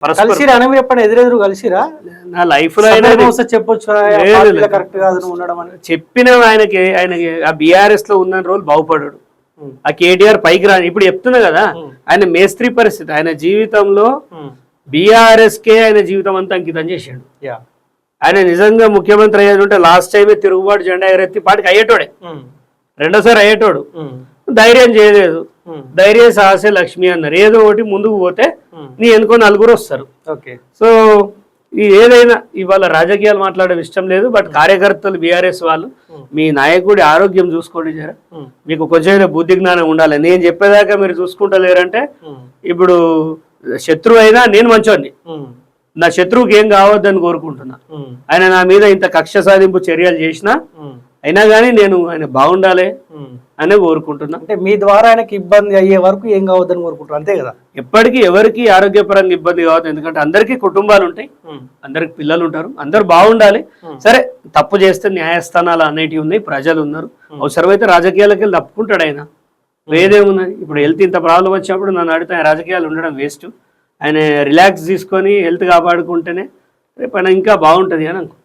కలిసిరా అని మీరు ఎప్పుడు ఎదురెదురు కలిసిరా? నా లైఫ్ లో చెప్పొచ్చు కరెక్ట్ కాదు నువ్వు ఉండడం అని చెప్పిన ఆయనకి ఆ బీఆర్ఎస్ లో ఉన్న రోజు బాగుపడాడు. ఆ కేటీఆర్ పైకి రా ఇప్పుడు చెప్తున్నా కదా, ఆయన మేస్త్రి పరిస్థితి ఆయన జీవితంలో బీఆర్ఎస్ కే ఆయన జీవితం అంతా అంకితం చేశాడు. ఆయన నిజంగా ముఖ్యమంత్రి అయ్యేది ఉంటే లాస్ట్ టైమే తిరుగుబాటు జెండా ఎగరెత్తి పాటికి అయ్యేటోడే, రెండోసారి అయ్యేటోడు. ధైర్యం చేయలేదు, ధైర్య సాహసే లక్ష్మి అన్నారు. ఏదో ఒకటి ముందుకు పోతే నీ ఎనుకో నలుగురు వస్తారు. సో ఏదైనా ఇవాళ రాజకీయాలు మాట్లాడడం ఇష్టం లేదు, బట్ కార్యకర్తలు బీఆర్ఎస్ వాళ్ళు మీ నాయకుడి ఆరోగ్యం చూసుకోండి జర, మీకు కొంచెం బుద్ధి జ్ఞానం ఉండాలి. నేను చెప్పేదాకా మీరు చూసుకుంటలేరంటే ఇప్పుడు శత్రువు అయినా నేను మంచోడిని, నా శత్రువుకి ఏం కావద్దని కోరుకుంటున్నా. ఆయన నా మీద ఇంత కక్ష సాధింపు చర్యలు చేసినా అయినా కానీ నేను ఆయన బాగుండాలి అనే కోరుకుంటున్నా. అంటే మీ ద్వారా ఆయనకి ఇబ్బంది అయ్యే వరకు ఏం కావద్దని కోరుకుంటున్నా, అంతే కదా? ఎప్పటికీ ఎవరికి ఆరోగ్యపరంగా ఇబ్బంది కావద్దు, ఎందుకంటే అందరికీ కుటుంబాలు ఉంటాయి, అందరికి పిల్లలు ఉంటారు, అందరు బాగుండాలి. సరే తప్పు చేస్తే న్యాయస్థానాలు అనేటివి ఉన్నాయి, ప్రజలు ఉన్నారు, అవసరమైతే రాజకీయాలకు వెళ్ళి తప్పుకుంటాడు ఆయన, వేదేమున్నది. ఇప్పుడు హెల్త్ ఇంత ప్రాబ్లం వచ్చినప్పుడు నన్ను అడిగితే ఆయన రాజకీయాలు ఉండడం వేస్ట్, ఆయన రిలాక్స్ తీసుకొని హెల్త్ కాపాడుకుంటేనే రేపు ఆయన ఇంకా బాగుంటుంది అని అనుకో.